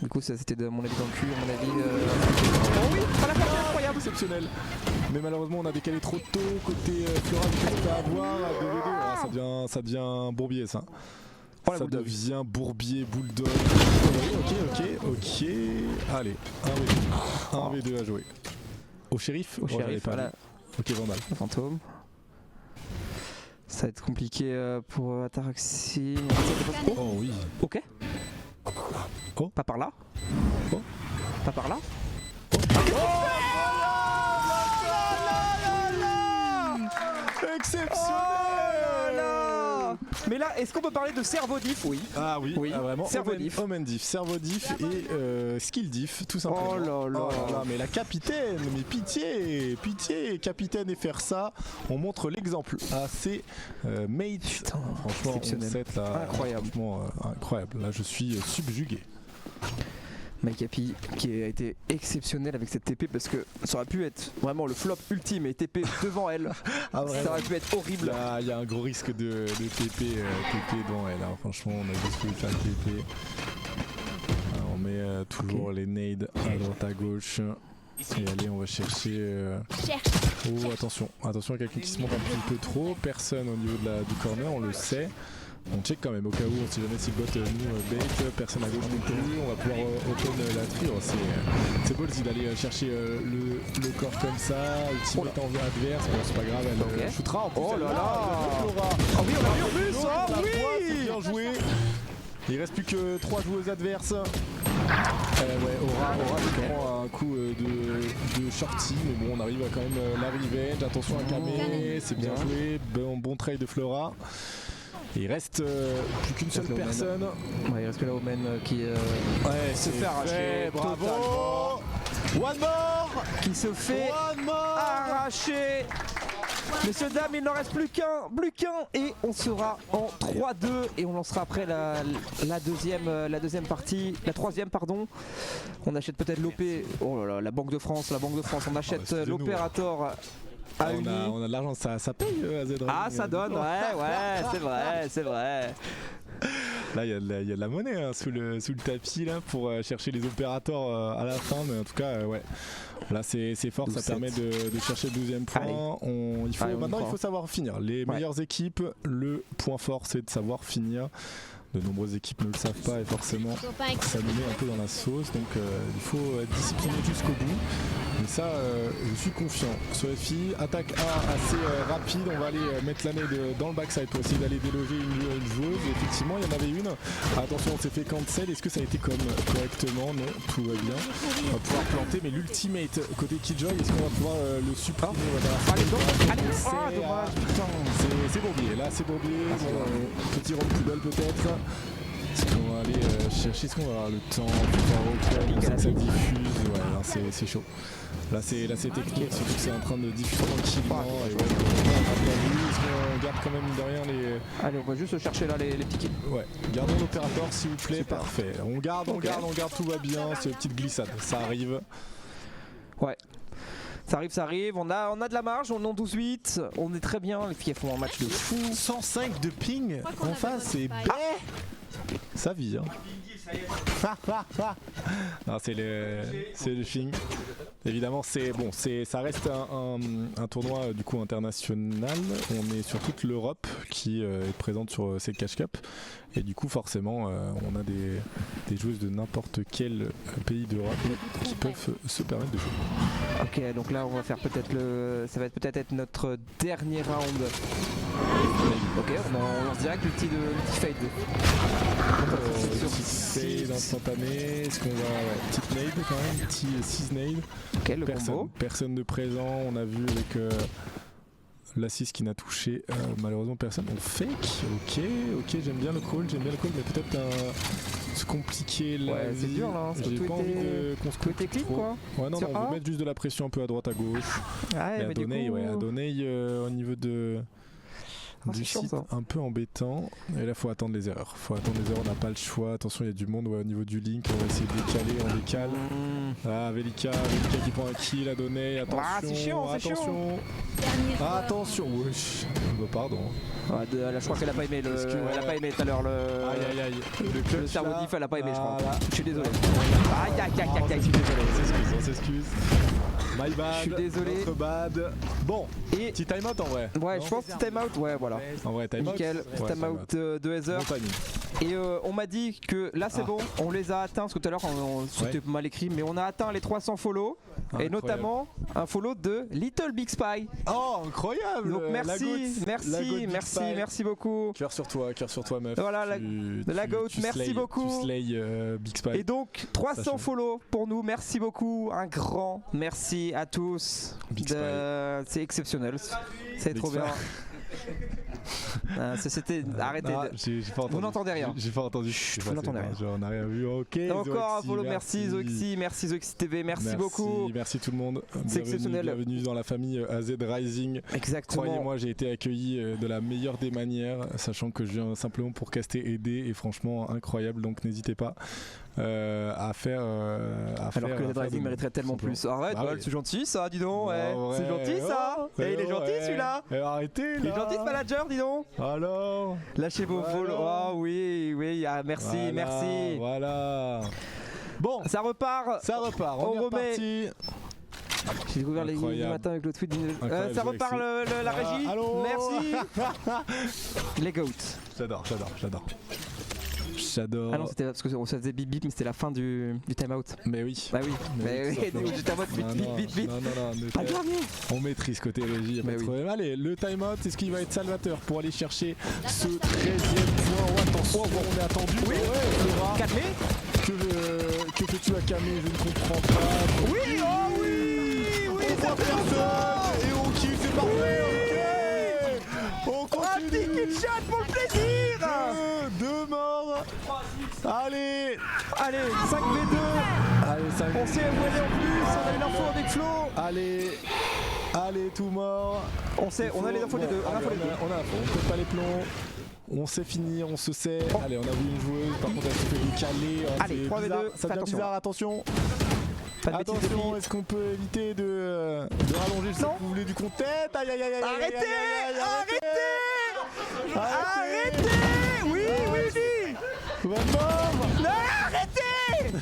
Du coup, ça c'était de mon avis dans le cul, à mon avis. Oh oui, pas la fin, incroyable, exceptionnel. Mais malheureusement, on a décalé trop tôt côté Floral qui à avoir à 2v2. Ah, ça devient bourbier ça. Ça devient bourbier, bulldog. Ok. Allez, 1v2 à jouer. Au shérif, voilà. Ok, Vandal. Fantôme. Ça va être compliqué pour Ataraxie. Oh oui. Ok. Oh. Pas par là. Oh. Pas par là. Exceptionnel. Mais là, est-ce qu'on peut parler de cerveau diff? Oui. Ah oui, vraiment. Cerveau diff. Omen diff, cerveau diff et skill diff, tout simplement. Oh là, mais la capitaine, mais pitié, capitaine, et faire ça, on montre l'exemple à ses mates. Putain, franchement, là, incroyable. Franchement, incroyable. Là, je suis subjugué. Mycapi qui a été exceptionnel avec cette TP parce que ça aurait pu être vraiment le flop ultime et TP devant elle. Ça aurait pu être horrible. Là, il y a un gros risque de TP devant elle. Alors, franchement, on a juste pu faire le TP. Alors, on met toujours les nades à droite à gauche. Et allez, on va chercher. Oh, attention, il y a quelqu'un qui se monte un petit peu trop. Personne au niveau du corner, on le sait. On check quand même au cas où, on sait jamais si le bot nous bait, personne à gauche non plus, on va pouvoir open la tri. C'est ballsy d'aller chercher le corps comme ça, ultimate en adverse, bon c'est pas grave, elle shootera en plus. Oh là là. Ah oui, on a vu en plus. Oh oui, c'est bien joué. Il reste plus que 3 joueuses adverses. Aura qui prend un coup de shorty, mais bon, on arrive à quand même la revenge. Attention à Kamé, c'est bien joué. Bon trade de Flora. Et il reste plus qu'une seule personne. Ouais, il reste que la Omen qui se fait arracher. Bravo. One more. Qui se fait arracher. Messieurs, dames, il n'en reste plus qu'un et on sera en 3-2 et on lancera après la deuxième partie, la troisième pardon. On achète peut-être l'OP, oh là là, la Banque de France, on achète l'opérateur. On a de l'argent, ça paye AZ. Ah ça donne, ouais, c'est vrai. Là il y a de la monnaie hein, sous le tapis là pour chercher les opérateurs à la fin, mais en tout cas ouais. Là c'est fort, ça permet de chercher le 12e point. Maintenant il faut savoir finir. Les meilleures équipes, le point fort c'est de savoir finir. De nombreuses équipes ne le savent pas et forcément ça nous met un peu dans la sauce, donc il faut être discipliné jusqu'au bout. Mais ça, je suis confiant. Sophie, attaque A assez rapide, on va aller mettre l'année dans le backside pour essayer d'aller déloger une joueuse. Et effectivement, il y en avait une. Attention, on s'est fait cancel. Est-ce que ça a été correctement? Non, tout va bien. On va pouvoir planter, mais l'ultimate côté Killjoy, est-ce qu'on va pouvoir le supprimer? C'est Bourbier, là c'est Bourbier. Petit round poubelle peut-être. Est-ce qu'on va aller chercher, est-ce qu'on va avoir le temps pour voir ça diffuse? Ouais, c'est chaud. Là c'est technique, surtout que c'est en train de diffuser tranquillement. Et ouais, est-ce qu'on garde quand même de rien les... Allez, on va juste chercher là les petits kills. Ouais, gardons l'opérateur s'il vous plaît, parfait. On garde, tout va bien, c'est une petite glissade, ça arrive. Ouais. Ça arrive, on a de la marge, on est en 12-8, on est très bien, les filles font un match de fou. 105 de ping en face, c'est ça vit hein. Non, c'est le ping. Évidemment ça reste un tournoi du coup international. On est sur toute l'Europe qui est présente sur cette Cash Cup. Et du coup forcément on a des joueuses de n'importe quel pays d'Europe qui peuvent se permettre de jouer. Ok, donc là on va faire ça va peut-être notre dernier round. Ok, on lance direct le petit fade. Fade instantané, est-ce qu'on va... petite nade quand même, petit 6 nade. Ok, le combo. Personne de présent, on a vu avec l'A6 qui n'a touché malheureusement personne. On fake, ok, j'aime bien le call, mais peut-être se compliquer la vie. C'est dur là, j'ai pas envie qu'on se côté clip quoi. Ouais non, on veut mettre juste de la pression un peu à droite à gauche. Ouais, mais à donner au niveau de... du site un peu embêtant et là faut attendre les erreurs, on n'a pas le choix. Attention, il y a du monde au niveau du link, on va essayer de décaler, on décale. Velika qui prend un kill à donner, attention, attention, wesh, pardon. Je crois qu'elle a pas aimé elle a pas aimé tout à l'heure le cerveau diff, elle a pas aimé je crois. Je suis désolé. Je suis désolé. On s'excuse. My bad, je suis désolé. Notre bad. Bon, et petit time-out en vrai. Ouais, je pense petit time-out, ouais voilà. En vrai, time-out. Nickel, time-out de Heather. Et on m'a dit que là c'est bon, on les a atteints, parce que tout à l'heure c'était mal écrit, mais on a atteint les 300 follow. Et notamment un follow de Little Big Spy. Oh incroyable. Donc merci beaucoup. Cœur sur toi meuf. Voilà la goat, merci beaucoup. Tu slay Big Spy. Et donc 300 follow pour nous, merci beaucoup. Un grand merci à tous. C'est exceptionnel, c'est trop bien. C'était arrêtez. Vous n'entendez rien. J'ai pas entendu. Vous n'entendez rien. On n'a rien vu. Ok. Encore un follow. Merci Zoxy TV. Merci beaucoup. Merci tout le monde. C'est exceptionnel. Bienvenue dans la famille AZ Rising. Exactement. Croyez-moi, j'ai été accueilli de la meilleure des manières, sachant que je viens simplement pour caster, aider, et franchement incroyable. Donc n'hésitez pas à faire. Alors que AZ Rising mériterait tellement plus. Arrête, c'est gentil ça, dis donc. C'est gentil ça. Et il est gentil celui-là. Arrêtez là. Il est gentil ce manager, dis donc. Alors. Lâchez vos follow. Oh oui, merci. Voilà. Bon, ça repart. On est reparti. J'ai découvert les matins avec l'autre tweet. Ça repart la régie. Allô. Merci. Les goats. J'adore. Ah non, c'était parce que ça faisait bip bip, mais c'était la fin du time out. Mais oui. Bah oui. J'étais en mode vite. Non. On maîtrise côté régie, y'a pas de problème. Allez, le time out, est-ce qu'il va être salvateur pour aller chercher ce 13e point? Attention, on est attendu. Oui. Flora. Calmé. Que fais-tu à Camé? Je ne comprends pas. Oui, oh oui, oui, on voit personne et on kill, c'est parfait. Ok. On continue. Un petit kill shot pour le plaisir. Deux morts. Allez, 5v2. Allez, 5v2. On sait où aller en plus. On a eu l'info avec Flo. Allez, tout mort. On a les infos des deux. On a l'info, on pète pas les plombs. On sait finir, on se sait. Oh. Allez, on a vu une joueuse, par contre elle se fait nous caler. Allez, 3v2, ça devient bizarre, attention. Attention, est-ce qu'on peut éviter de rallonger le saut que vous voulez du compte-tête? Aïe aïe aïe aïe. Arrêtez. Oui, oui, Van Mort. Non, arrêtez.